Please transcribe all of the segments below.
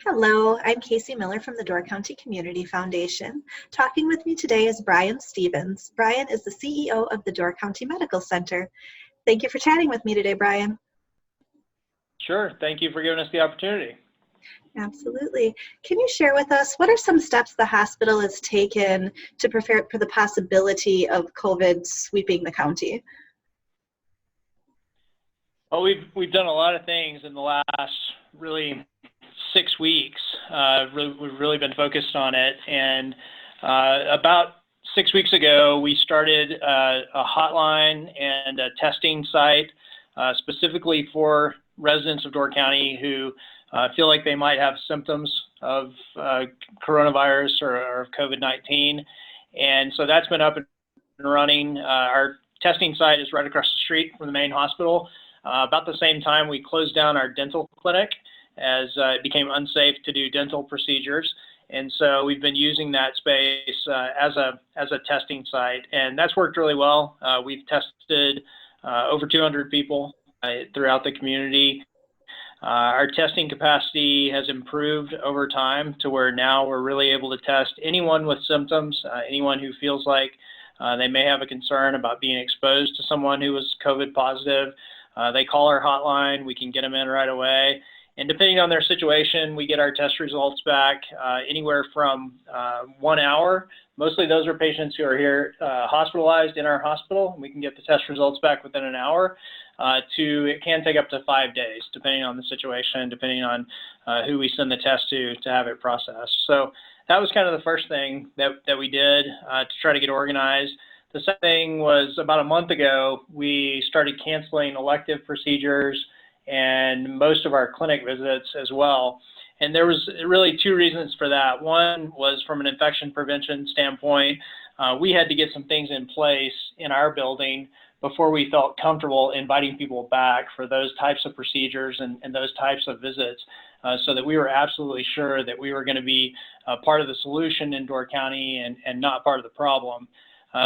Hello, I'm Kacie Mueller from the Door County Community Foundation. Talking with me today is Brian Stevens. Brian is the CEO of the Door County Medical Center. Thank you for chatting with me today, Brian. Sure. Thank you for giving us the opportunity. Absolutely. Can you share with us what are some steps the hospital has taken to prepare for the possibility of COVID sweeping the county? Well, we've done a lot of things in the last really 6 weeks. We've really been focused on it, and about 6 weeks ago, we started a hotline and a testing site specifically for residents of Door County who feel like they might have symptoms of coronavirus or COVID-19, and so that's been up and running. Our testing site is right across the street from the main hospital. About the same time, we closed down our dental clinic as it became unsafe to do dental procedures. And so we've been using that space as a testing site, and that's worked really well. We've tested over 200 people throughout the community. Our testing capacity has improved over time to where now we're really able to test anyone with symptoms, anyone who feels like they may have a concern about being exposed to someone who was COVID positive. They call our hotline, we can get them in right away. And depending on their situation, we get our test results back anywhere from 1 hour. Mostly those are patients who are here hospitalized in our hospital. We can get the test results back within an hour it can take up to 5 days, depending on the situation, depending on who we send the test to have it processed. So that was kind of the first thing that we did to try to get organized. The second thing was about a month ago, we started canceling elective procedures and most of our clinic visits as well. And there was really two reasons for that. One was from an infection prevention standpoint. We had to get some things in place in our building before we felt comfortable inviting people back for those types of procedures and those types of visits, so that we were absolutely sure that we were going to be part of the solution in Door County and not part of the problem.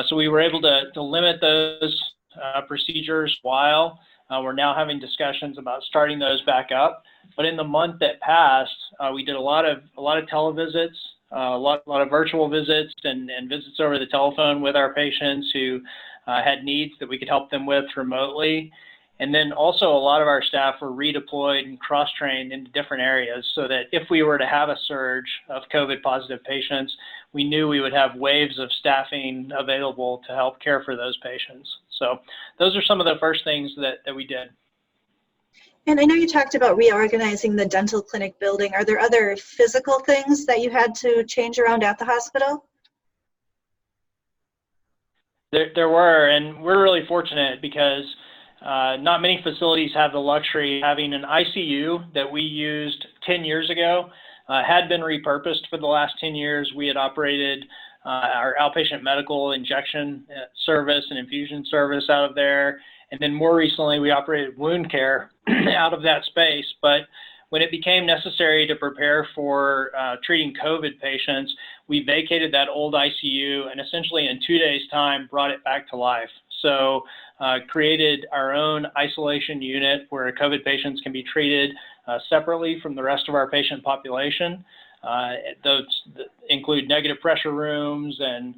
So we were able to limit those procedures while we're now having discussions about starting those back up. But in the month that passed, we did a lot of televisits, a lot of virtual visits and visits over the telephone with our patients who had needs that we could help them with remotely. And then also a lot of our staff were redeployed and cross-trained into different areas so that if we were to have a surge of COVID positive patients, we knew we would have waves of staffing available to help care for those patients. So those are some of the first things that we did. And I know you talked about reorganizing the dental clinic building. Are there other physical things that you had to change around at the hospital? There were, and we're really fortunate because not many facilities have the luxury of having an ICU that we used 10 years ago, had been repurposed for the last 10 years. We had operated our outpatient medical injection service and infusion service out of there. And then more recently, we operated wound care out of that space. But when it became necessary to prepare for treating COVID patients, we vacated that old ICU and essentially in 2 days' time brought it back to life. So created our own isolation unit where COVID patients can be treated separately from the rest of our patient population. Those include negative pressure rooms and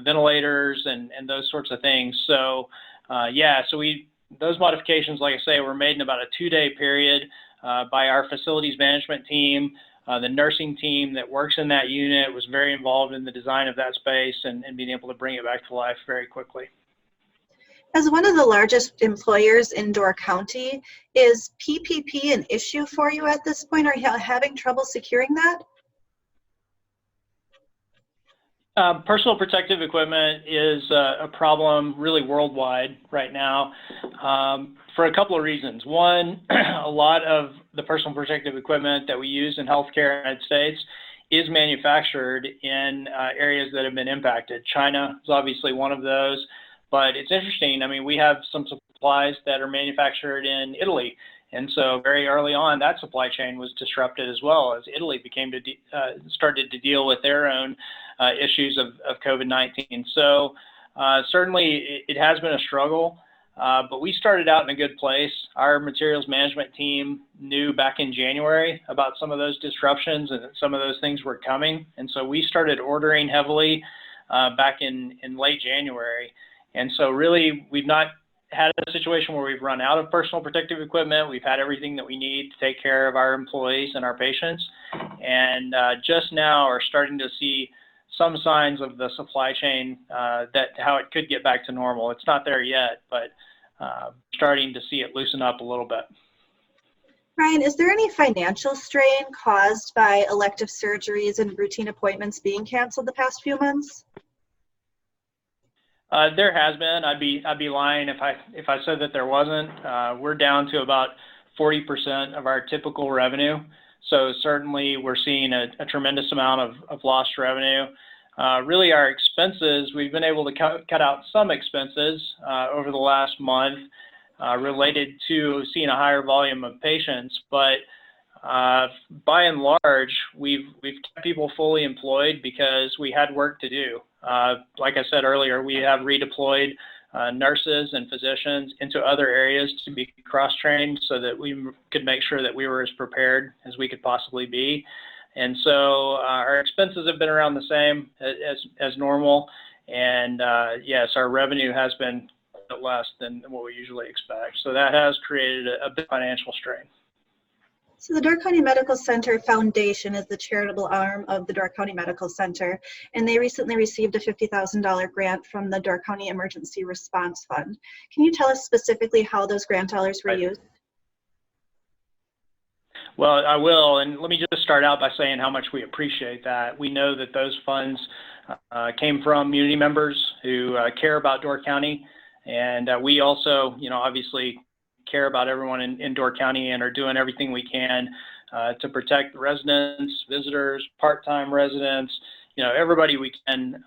ventilators and those sorts of things. So those modifications, like I say, were made in about a 2-day period by our facilities management team. The nursing team that works in that unit was very involved in the design of that space and being able to bring it back to life very quickly. As one of the largest employers in Door County, is PPP an issue for you at this point? Are you having trouble securing that? Personal protective equipment is a problem really worldwide right now for a couple of reasons. One, a lot of the personal protective equipment that we use in healthcare in the United States is manufactured in areas that have been impacted. China is obviously one of those, but it's interesting. I mean, we have some supplies that are manufactured in Italy. And so very early on, that supply chain was disrupted as well as Italy started to deal with their own issues of COVID-19. So certainly it has been a struggle. but we started out in a good place. Our materials management team knew back in January about some of those disruptions and that some of those things were coming. And so we started ordering heavily back in late January. And so really, we've not had a situation where we've run out of personal protective equipment. We've had everything that we need to take care of our employees and our patients. And just now are starting to see some signs of the supply chain that how it could get back to normal. It's not there yet, but starting to see it loosen up a little bit. Brian, is there any financial strain caused by elective surgeries and routine appointments being canceled the past few months? There has been. I'd be lying if I said that there wasn't. We're down to about 40% of our typical revenue. So certainly we're seeing a tremendous amount of lost revenue. Really our expenses, we've been able to cut out some expenses over the last month related to seeing a higher volume of patients, but by and large, we've kept people fully employed because we had work to do. Like I said earlier, we have redeployed nurses and physicians into other areas to be cross-trained so that we could make sure that we were as prepared as we could possibly be. And so our expenses have been around the same as normal. And yes, our revenue has been quite less than what we usually expect. So that has created a bit of financial strain. So the Door County Medical Center Foundation is the charitable arm of the Door County Medical Center, and they recently received a $50,000 grant from the Door County Emergency Response Fund. Can you tell us specifically how those grant dollars were used? Well, I will, and let me just start out by saying how much we appreciate that. We know that those funds came from community members who care about Door County, and we also, obviously care about everyone in Door County and are doing everything we can to protect the residents, visitors, part-time residents, everybody we can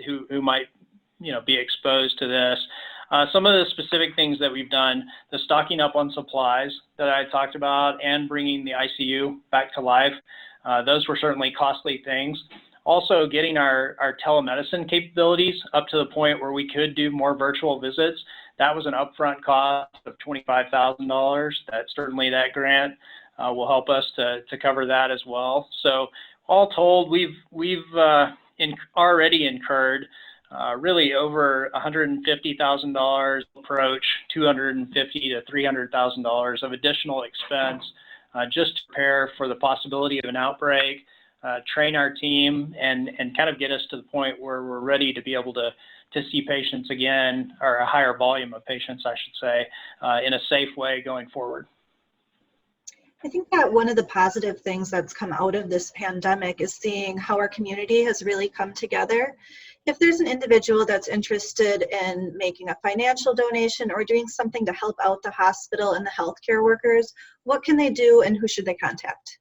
who might, be exposed to this. Some of the specific things that we've done, the stocking up on supplies that I talked about and bringing the ICU back to life, those were certainly costly things. Also getting our telemedicine capabilities up to the point where we could do more virtual visits. That was an upfront cost of $25,000. That grant will help us to cover that as well. So all told, we've already incurred really over $150,000, approach $250,000 to $300,000 of additional expense just to prepare for the possibility of an outbreak, train our team, and kind of get us to the point where we're ready to be able to see patients again, or a higher volume of patients, I should say, in a safe way going forward. I think that one of the positive things that's come out of this pandemic is seeing how our community has really come together. If there's an individual that's interested in making a financial donation or doing something to help out the hospital and the healthcare workers, what can they do and who should they contact?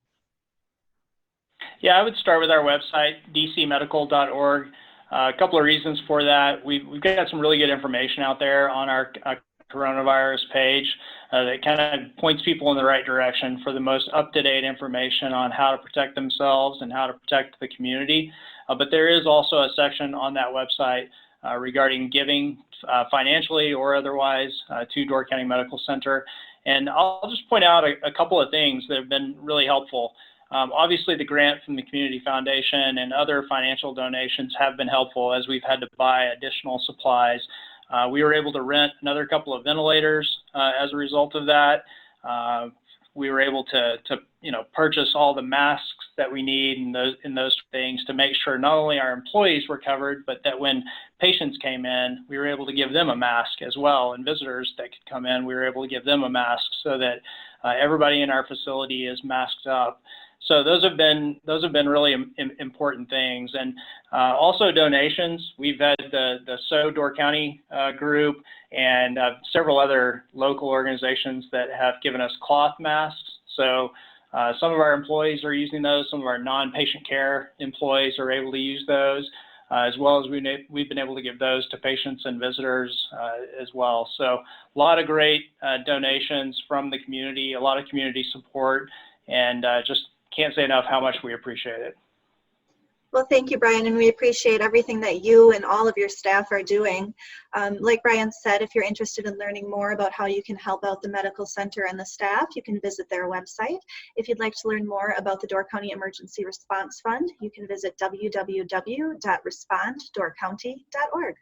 Yeah, I would start with our website, dcmedical.org. A couple of reasons for that. We've got some really good information out there on our coronavirus page that kind of points people in the right direction for the most up-to-date information on how to protect themselves and how to protect the community. But there is also a section on that website regarding giving financially or otherwise to Door County Medical Center. And I'll just point out a couple of things that have been really helpful. Obviously, the grant from the Community Foundation and other financial donations have been helpful as we've had to buy additional supplies. We were able to rent another couple of ventilators as a result of that. We were able to purchase all the masks that we need and those things to make sure not only our employees were covered, but that when patients came in, we were able to give them a mask as well. And visitors that could come in, we were able to give them a mask so that everybody in our facility is masked up. So those have been really important things. And also donations. We've had the So Door County group and several other local organizations that have given us cloth masks. So some of our employees are using those. Some of our non-patient care employees are able to use those, as well as we've been able to give those to patients and visitors as well. So a lot of great donations from the community, a lot of community support, and just can't say enough how much we appreciate it. Well, thank you, Brian, and we appreciate everything that you and all of your staff are doing. Like Brian said, if you're interested in learning more about how you can help out the medical center and the staff, you can visit their website. If you'd like to learn more about the Door County Emergency Response Fund, you can visit www.responddoorcounty.org.